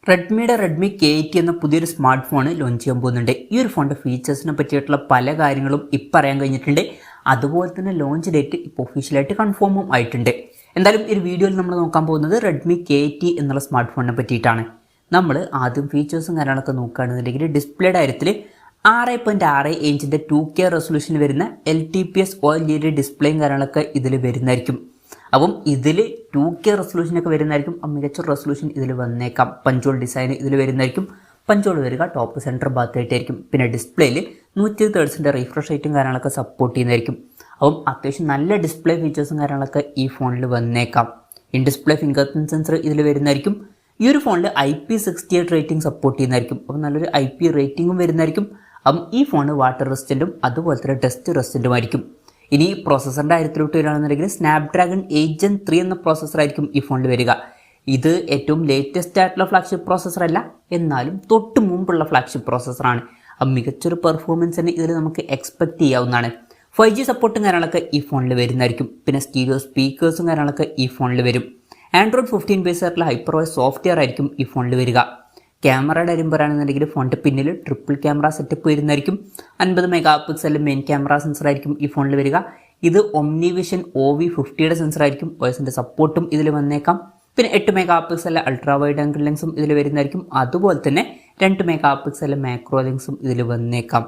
Redmi K80 എന്ന പുതിയൊരു smart phone launch ചെയ്യാൻ പോകുന്നുണ്ട്. ഈ ഒരു ഫോണിൻ്റെ ഫീച്ചേഴ്സിനെ പറ്റിയിട്ടുള്ള പല കാര്യങ്ങളും ഇപ്പോൾ അറിയാൻ കഴിഞ്ഞിട്ടുണ്ട്. അതുപോലെ തന്നെ ലോഞ്ച് ഡേറ്റ് ഇപ്പോൾ ഒഫീഷ്യലായിട്ട് കൺഫേമും ആയിട്ടുണ്ട്. എന്തായാലും ഈ ഒരു വീഡിയോയിൽ നമ്മൾ നോക്കാൻ പോകുന്നത് റെഡ്മി K80 എന്നുള്ള സ്മാർട്ട് ഫോണിനെ പറ്റിയിട്ടാണ്. നമ്മൾ ആദ്യം ഫീച്ചേഴ്സും കാര്യങ്ങളൊക്കെ നോക്കുകയാണെന്നുണ്ടെങ്കിൽ ഡിസ്പ്ലേയുടെ കാര്യത്തിൽ 6.6 ഇഞ്ചിൻ്റെ 2K റെസൊല്യൂഷൻ വരുന്ന LTPS OLED ഡിസ്പ്ലേയും കാര്യങ്ങളൊക്കെ ഇതിൽ വരുന്നതായിരിക്കും. അപ്പം ഇതിൽ 2K റെസൊല്യൂഷനൊക്കെ വരുന്നതായിരിക്കും. മികച്ച റെസൊല്യൂഷൻ ഇതിൽ വന്നേക്കാം. പഞ്ചോൾ ഡിസൈൻ ഇതിൽ വരുന്നതായിരിക്കും. പഞ്ചോൾ വരിക ടോപ്പ് സെൻറ്റർ ഭാഗത്തായിട്ടായിരിക്കും. പിന്നെ ഡിസ്പ്ലേയിൽ 120 Hz റീഫ്രഷ് റേറ്റും കാര്യങ്ങളൊക്കെ സപ്പോർട്ട് ചെയ്യുന്നതായിരിക്കും. അപ്പം അത്യാവശ്യം നല്ല ഡിസ്പ്ലേ ഫീച്ചേഴ്സും കാര്യങ്ങളൊക്കെ ഈ ഫോണിൽ വന്നേക്കാം. In display finger print sensor ഇതിൽ വരുന്നതായിരിക്കും. ഈ ഒരു ഫോണിൽ IP68 റേറ്റിംഗ് സപ്പോർട്ട് ചെയ്യുന്നതായിരിക്കും. അപ്പം നല്ലൊരു IP റേറ്റിംഗും വരുന്നതായിരിക്കും. അപ്പം ഈ ഫോൺ വാട്ടർ റെസിസ്റ്റൻറ്റും അതുപോലെ തന്നെ ഡസ്റ്റ് റെസിസ്റ്റൻറ്റുമായിരിക്കും. ഇനി പ്രോസസ്സറിൻ്റെ കാര്യത്തിലോട്ട് വരികയാണെന്നുണ്ടെങ്കിൽ സ്നാപ്ഡ്രാഗൺ 8 Gen 3 എന്ന പ്രോസസ്സറായിരിക്കും ഈ ഫോണിൽ വരിക. ഇത് ഏറ്റവും ലേറ്റസ്റ്റ് ആയിട്ടുള്ള ഫ്ലാഗ്ഷിപ്പ് പ്രോസസ്സർ അല്ല, എന്നാലും തൊട്ട് മുമ്പുള്ള ഫ്ലാഗ്ഷിപ്പ് പ്രോസസ്സറാണ്. അപ്പം മികച്ചൊരു പെർഫോമൻസ് തന്നെ ഇതിൽ നമുക്ക് എക്സ്പെക്ട് ചെയ്യാവുന്നതാണ്. 5G സപ്പോർട്ടും കാര്യങ്ങളൊക്കെ ഈ ഫോണിൽ വരുന്നതായിരിക്കും. പിന്നെ സ്റ്റീരിയോ സ്പീക്കേഴ്സും കാര്യങ്ങളൊക്കെ ഈ ഫോണിൽ വരും. Android 15 ബേസ് ആയിട്ടുള്ള ഹൈപ്പർവോയ്സ് സോഫ്റ്റ്വെയർ ആയിരിക്കും ഈ ഫോണിൽ വരിക. ക്യാമറയുടെ കാര്യം പറയുകയാണെന്നുണ്ടെങ്കിൽ ഫോണിൻ്റെ പിന്നിൽ ട്രിപ്പിൾ ക്യാമറ സെറ്റപ്പ് വരുന്നതായിരിക്കും. 50 MP മെയിൻ ക്യാമറ സെൻസർ ആയിരിക്കും ഈ ഫോണിൽ വരിക. ഇത് OmniVision OV50യുടെ സെൻസർ ആയിരിക്കും. OSന്റെ സപ്പോർട്ടും ഇതിൽ വന്നേക്കാം. പിന്നെ 8 MP അൾട്രാ വൈഡ് ആംഗിൾ ലെൻസും ഇതിൽ വരുന്നതായിരിക്കും. അതുപോലെ തന്നെ 2 MP മാക്രോ ലെൻസും ഇതിൽ വന്നേക്കാം.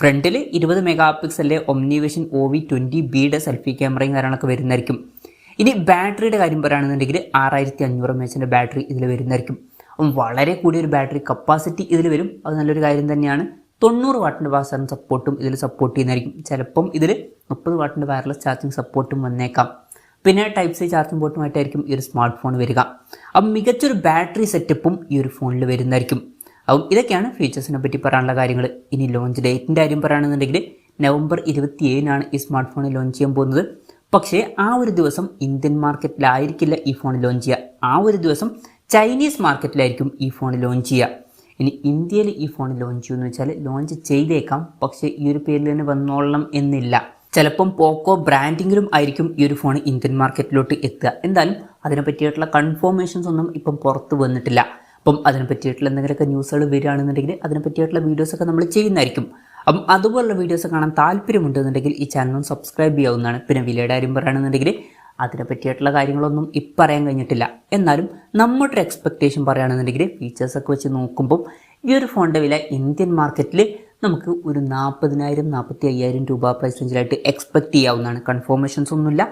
ഫ്രണ്ടിൽ 20 MP OmniVision OV20Bയുടെ സെൽഫി ക്യാമറയും കാര്യങ്ങളൊക്കെ വരുന്നതായിരിക്കും. ഇനി ബാറ്ററിയുടെ കാര്യം പറയുകയാണെന്നുണ്ടെങ്കിൽ 6500 mAh ബാറ്ററി ഇതിൽ വരുന്നതായിരിക്കും. വളരെ കൂടിയൊരു ബാറ്ററി കപ്പാസിറ്റി ഇതിൽ വരും. അത് നല്ലൊരു കാര്യം തന്നെയാണ്. 90 വാട്ടിൻ്റെ ഫാസ്റ്റ് ചാർജിങ് സപ്പോർട്ടും ഇതിൽ സപ്പോർട്ട് ചെയ്യുന്നതായിരിക്കും. ചിലപ്പം ഇതിൽ 30 വാട്ടിൻ്റെ വയർലെസ് ചാർജിങ് സപ്പോർട്ടും വന്നേക്കാം. പിന്നെ ടൈപ്പ് സി ചാർജിങ് പോർട്ടുമായിട്ടായിരിക്കും ഈ ഒരു സ്മാർട്ട് ഫോൺ വരിക. അപ്പം മികച്ചൊരു ബാറ്ററി സെറ്റപ്പും ഈ ഒരു ഫോണിൽ വരുന്നതായിരിക്കും. അപ്പം ഇതൊക്കെയാണ് ഫീച്ചേഴ്സിനെ പറ്റി പറയാനുള്ള കാര്യങ്ങൾ. ഇനി ലോഞ്ച് ഡേറ്റിൻ്റെ കാര്യം പറയുകയാണെന്നുണ്ടെങ്കിൽ November 27 ഈ സ്മാർട്ട് ഫോൺ ലോഞ്ച് ചെയ്യാൻ പോകുന്നത്. പക്ഷേ ആ ഒരു ദിവസം ഇന്ത്യൻ മാർക്കറ്റിലായിരിക്കില്ല ഈ ഫോൺ ലോഞ്ച് ചെയ്യുക. ആ ഒരു ദിവസം ചൈനീസ് മാർക്കറ്റിലായിരിക്കും ഈ ഫോൺ ലോഞ്ച് ചെയ്യുക. ഇനി ഇന്ത്യയിൽ ഈ ഫോൺ ലോഞ്ച് ചെയ്യുമെന്ന് വെച്ചാൽ ലോഞ്ച് ചെയ്തേക്കാം, പക്ഷേ ഈ ഒരു പേരിൽ തന്നെ വന്നോളണം എന്നില്ല. ചിലപ്പം പോക്കോ ബ്രാൻഡിങ്ങിലും ആയിരിക്കും ഈ ഒരു ഫോൺ ഇന്ത്യൻ മാർക്കറ്റിലോട്ട് എത്തുക. എന്തായാലും അതിനെ പറ്റിയിട്ടുള്ള കൺഫർമേഷൻസ് ഒന്നും ഇപ്പം പുറത്ത് വന്നിട്ടില്ല. അപ്പം അതിനെ പറ്റിയിട്ടുള്ള എന്തെങ്കിലുമൊക്കെ ന്യൂസുകൾ വരികയാണെന്നുണ്ടെങ്കിൽ അതിനെ പറ്റിയിട്ടുള്ള വീഡിയോസൊക്കെ നമ്മൾ ചെയ്യുന്നതായിരിക്കും. അപ്പം അതുപോലുള്ള വീഡിയോസ് കാണാൻ താല്പര്യമുണ്ടെന്നുണ്ടെങ്കിൽ ഈ ചാനൽ സബ്സ്ക്രൈബ് ചെയ്യാവുന്നതാണ്. പിന്നെ വിലയുടെ കാര്യം പറയുകയാണെന്നുണ്ടെങ്കിൽ അതിനെ പറ്റിയിട്ടുള്ള കാര്യങ്ങളൊന്നും ഇപ്പം പറയാൻ കഴിഞ്ഞിട്ടില്ല. എന്നാലും നമ്മുടെ ഒരു എക്സ്പെക്റ്റേഷൻ പറയുകയാണെന്നുണ്ടെങ്കിൽ ഫീച്ചേഴ്സൊക്കെ വെച്ച് നോക്കുമ്പം ഈ ഒരു ഫോണിൻ്റെ വില ഇന്ത്യൻ മാർക്കറ്റിൽ നമുക്ക് ഒരു 40,000-45,000 രൂപ പ്രൈസ് റേഞ്ചിലായിട്ട് എക്സ്പെക്ട് ചെയ്യാവുന്നതാണ്. കൺഫർമേഷൻസ് ഒന്നുമില്ല,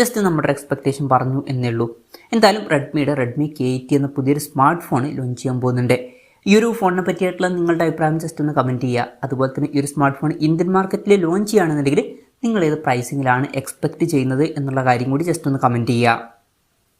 ജസ്റ്റ് നമ്മുടെ എക്സ്പെക്റ്റേഷൻ പറഞ്ഞു എന്നേ ഉള്ളൂ. എന്തായാലും റെഡ്മി K80 എന്ന പുതിയൊരു സ്മാർട്ട് ഫോൺ ലോഞ്ച് ചെയ്യാൻ പോകുന്നുണ്ട്. ഈ ഒരു ഫോണിനെ പറ്റിയിട്ടുള്ള നിങ്ങളുടെ അഭിപ്രായം ജസ്റ്റ് ഒന്ന് കമൻറ്റ് ചെയ്യുക. അതുപോലെ തന്നെ ഈ ഒരു സ്മാർട്ട് ഫോൺ ഇന്ത്യൻ മാർക്കറ്റിൽ ലോഞ്ച് ചെയ്യുകയാണെന്നുണ്ടെങ്കിൽ നിങ്ങൾ ഏത് പ്രൈസിങ്ങിലാണ് എക്സ്പെക്റ്റ് ചെയ്യുന്നത് എന്നുള്ള കാര്യം കൂടി ജസ്റ്റ് ഒന്ന് കമൻറ്റ് ചെയ്യുക.